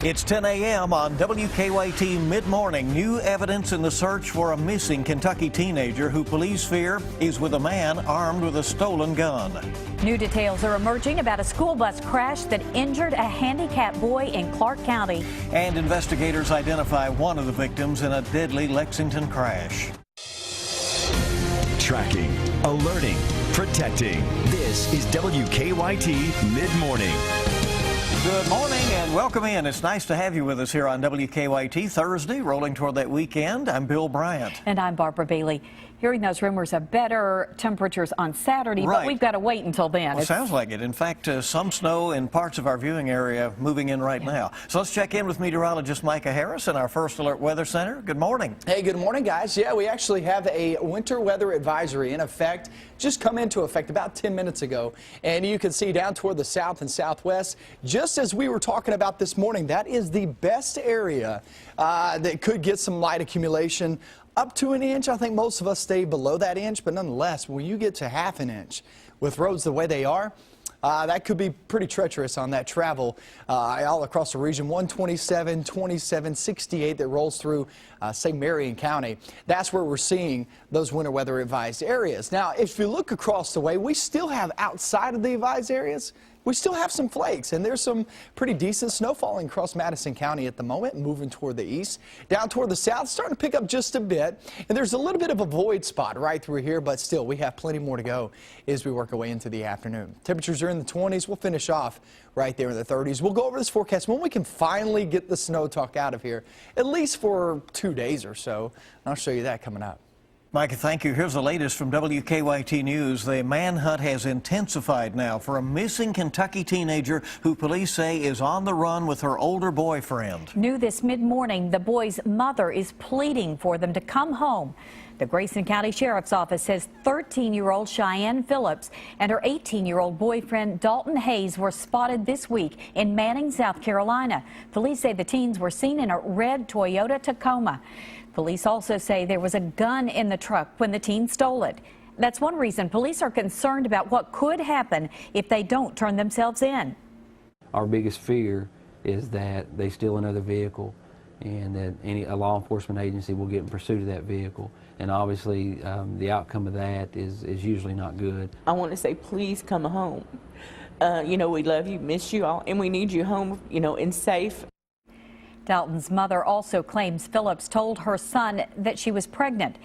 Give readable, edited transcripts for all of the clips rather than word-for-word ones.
It's 10 a.m. on WKYT Midmorning. New evidence in the search for a missing Kentucky teenager who police fear is with a man armed with a stolen gun. New details are emerging about a school bus crash that injured a handicapped boy in Clark County. And investigators identify one of the victims in a deadly Lexington crash. Tracking, alerting, protecting. This is WKYT Midmorning. Good morning and welcome in. It's nice to have you with us here on WKYT Thursday, rolling toward that weekend. I'm Bill Bryant. And I'm Barbara Bailey. Hearing those rumors of better temperatures on Saturday, right. But we've got to wait until then. Well, it sounds like it. In fact, some snow in parts of our viewing area moving in right now. So let's check in with meteorologist Micah Harris in our First Alert Weather Center. Good morning. Hey, good morning, guys. Yeah, we actually have a winter weather advisory in effect. Just come into effect about 10 minutes ago. And you can see down toward the south and southwest, just as we were talking about this morning, that is the best area that could get some light accumulation. Up to an inch. I think most of us stay below that inch, but nonetheless, when you get to half an inch with roads the way they are, that could be pretty treacherous on that travel all across the region. 127, 27, 68 that rolls through, say, Marion County. That's where we're seeing those winter weather advised areas. Now, if you look across the way, we still have outside of the advised areas, we still have some flakes, and there's some pretty decent snow falling across Madison County at the moment, moving toward the east. Down toward the south, starting to pick up just a bit, and there's a little bit of a void spot right through here, but still, we have plenty more to go as we work our way into the afternoon. Temperatures are in the 20s. We'll finish off right there in the 30s. We'll go over this forecast when we can finally get the snow talk out of here, at least for 2 days or so, and I'll show you that coming up. Micah, thank you. Here's the latest from WKYT News. The manhunt has intensified now for a missing Kentucky teenager who police say is on the run with her older boyfriend. New this mid-morning, the boy's mother is pleading for them to come home. The Grayson County Sheriff's Office says 13-year-old Cheyenne Phillips and her 18-year-old boyfriend Dalton Hayes were spotted this week in Manning, South Carolina. Police say the teens were seen in a red Toyota Tacoma. Police also say there was a gun in the truck when the teens stole it. That's one reason police are concerned about what could happen if they don't turn themselves in. Our biggest fear is that they steal another vehicle and that a law enforcement agency will get in pursuit of that vehicle. And obviously the outcome of that is usually not good. I want to say, please come home. You know, we love you, miss you all, and we need you home, you know, and safe. Dalton's mother also claims Phillips told her son that she was pregnant.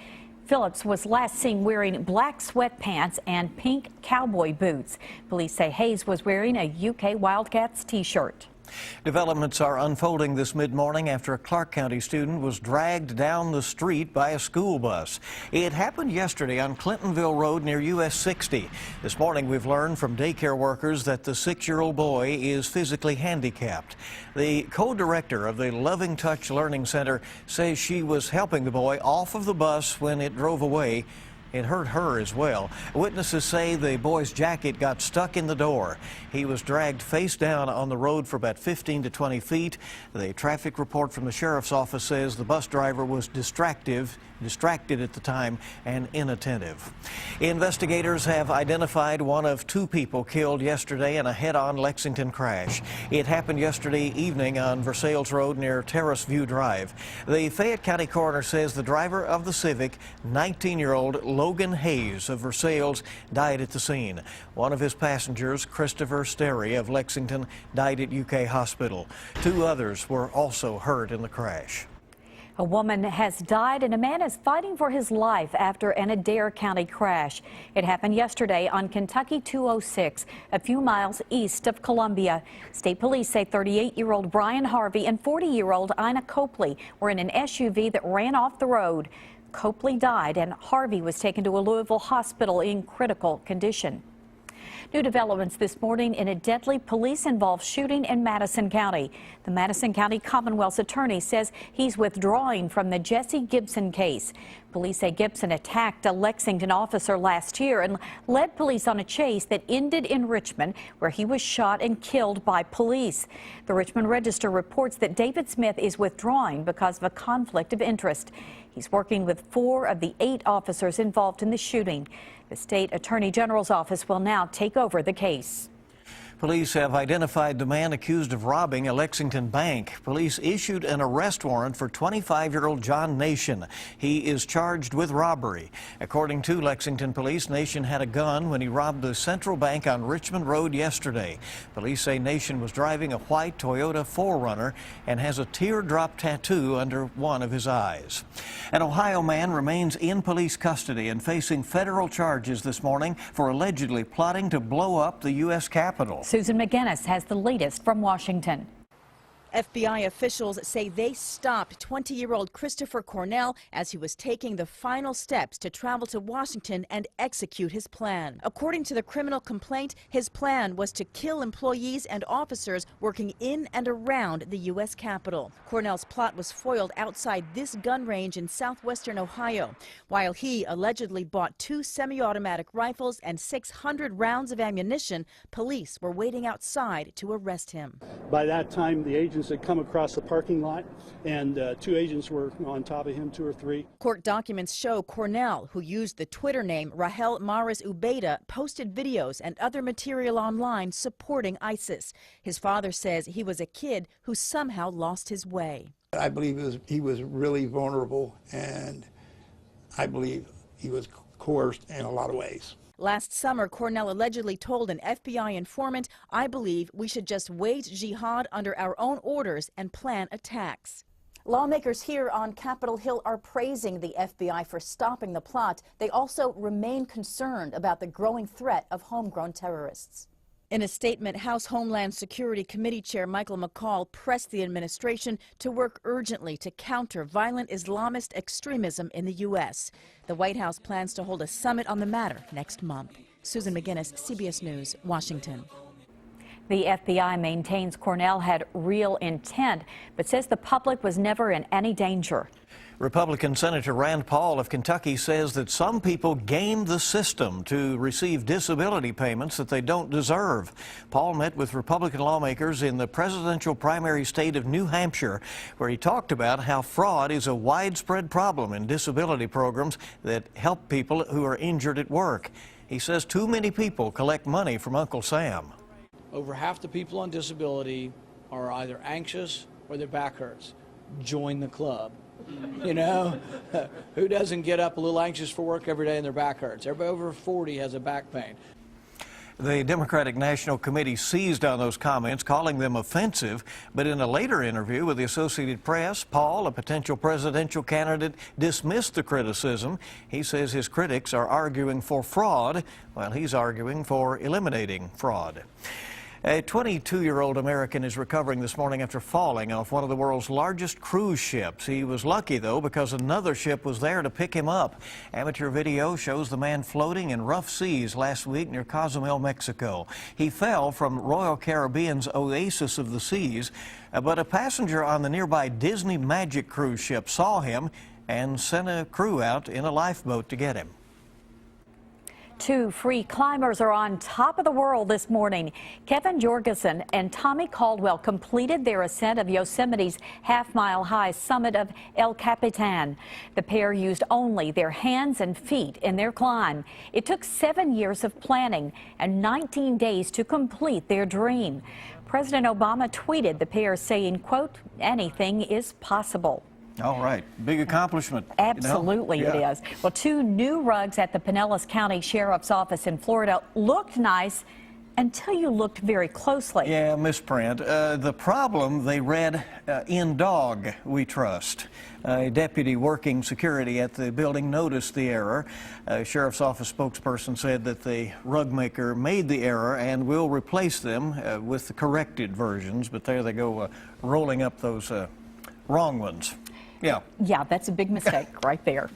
Phillips was last seen wearing black sweatpants and pink cowboy boots. Police say Hayes was wearing a UK Wildcats t-shirt. Developments are unfolding this mid-morning after a Clark County student was dragged down the street by a school bus. It happened yesterday on Clintonville Road near US 60. This morning we've learned from daycare workers that the 6-year-old boy is physically handicapped. The co-director of the Loving Touch Learning Center says she was helping the boy off of the bus when it drove away. It hurt her as well. Witnesses say the boy's jacket got stuck in the door. He was dragged face down on the road for about 15 to 20 feet. The traffic report from the sheriff's office says the bus driver was distracted at the time and inattentive. Investigators have identified one of 2 people killed yesterday in a head-on Lexington crash. It happened yesterday evening on Versailles Road near Terrace View Drive. The Fayette County coroner says the driver of the Civic, 19-year-old Logan Hayes of Versailles, died at the scene. One of his passengers, Christopher Sterry of Lexington, died at UK Hospital. 2 others were also hurt in the crash. A woman has died and a man is fighting for his life after an Adair County crash. It happened yesterday on Kentucky 206, a few miles east of Columbia. State police say 38-year-old Brian Harvey and 40-year-old Ina Copley were in an SUV that ran off the road. Copley died and Harvey was taken to a Louisville hospital in critical condition. New developments this morning in a deadly police-involved shooting in Madison County. The Madison County Commonwealth's attorney says he's withdrawing from the Jesse Gibson case. Police say Gibson attacked a Lexington officer last year and led police on a chase that ended in Richmond, where he was shot and killed by police. The Richmond Register reports that David Smith is withdrawing because of a conflict of interest. He's working with 4 of the 8 officers involved in the shooting. The state attorney general's office will now take over the case. Police have identified the man accused of robbing a Lexington bank. Police issued an arrest warrant for 25-year-old John Nation. He is charged with robbery. According to Lexington police, Nation had a gun when he robbed the Central Bank on Richmond Road yesterday. Police say Nation was driving a white Toyota 4Runner and has a teardrop tattoo under one of his eyes. An Ohio man remains in police custody and facing federal charges this morning for allegedly plotting to blow up the U.S. Capitol. Susan McGinnis has the latest from Washington. FBI officials say they stopped 20-year-old Christopher Cornell as he was taking the final steps to travel to Washington and execute his plan. According to the criminal complaint, his plan was to kill employees and officers working in and around the U.S. Capitol. Cornell's plot was foiled outside this gun range in southwestern Ohio, while he allegedly bought 2 semi-automatic rifles and 600 rounds of ammunition. Police were waiting outside to arrest him. By that time, the agents had come across the parking lot, and 2 agents were on top of him, 2 or 3. Court documents show Cornell, who used the Twitter name Rahel Maris Ubeda, posted videos and other material online supporting ISIS. His father says he was a kid who somehow lost his way. I believe he was really vulnerable, and I believe he was coerced in a lot of ways. Last summer, Cornell allegedly told an FBI informant, "I believe we should just wage jihad under our own orders and plan attacks." Lawmakers here on Capitol Hill are praising the FBI for stopping the plot. They also remain concerned about the growing threat of homegrown terrorists. In a statement, House Homeland Security Committee Chair Michael McCall pressed the administration to work urgently to counter violent Islamist extremism in the U.S. The White House plans to hold a summit on the matter next month. Susan McGinnis, CBS News, Washington. The FBI maintains Cornell had real intent, but says the public was never in any danger. Republican Senator Rand Paul of Kentucky says that some people game the system to receive disability payments that they don't deserve. Paul met with Republican lawmakers in the presidential primary state of New Hampshire, where he talked about how fraud is a widespread problem in disability programs that help people who are injured at work. He says too many people collect money from Uncle Sam. Over half the people on disability are either anxious or their back hurts. Join the club. You know, who doesn't get up a little anxious for work every day and their back hurts? Everybody over 40 has a back pain. The Democratic National Committee seized on those comments, calling them offensive. But in a later interview with the Associated Press, Paul, a potential presidential candidate, dismissed the criticism. He says his critics are arguing for fraud, while he's arguing for eliminating fraud. A 22-year-old American is recovering this morning after falling off one of the world's largest cruise ships. He was lucky, though, because another ship was there to pick him up. Amateur video shows the man floating in rough seas last week near Cozumel, Mexico. He fell from Royal Caribbean's Oasis of the Seas, but a passenger on the nearby Disney Magic cruise ship saw him and sent a crew out in a lifeboat to get him. 2 free climbers are on top of the world this morning. Kevin Jorgensen and Tommy Caldwell completed their ascent of Yosemite's half-mile-high summit of El Capitan. The pair used only their hands and feet in their climb. It took 7 years of planning and 19 days to complete their dream. President Obama tweeted the pair saying, quote, "Anything is possible." All right. Big accomplishment. Absolutely, you know? It is. Well, 2 new rugs at the Pinellas County Sheriff's Office in Florida looked nice until you looked very closely. Yeah, misprint. The problem, they read, "In dog, we trust." A deputy working security at the building noticed the error. A Sheriff's Office spokesperson said that the rug maker made the error and will replace them with the corrected versions. But there they go, rolling up those wrong ones. Yeah. Yeah, that's a big mistake right there.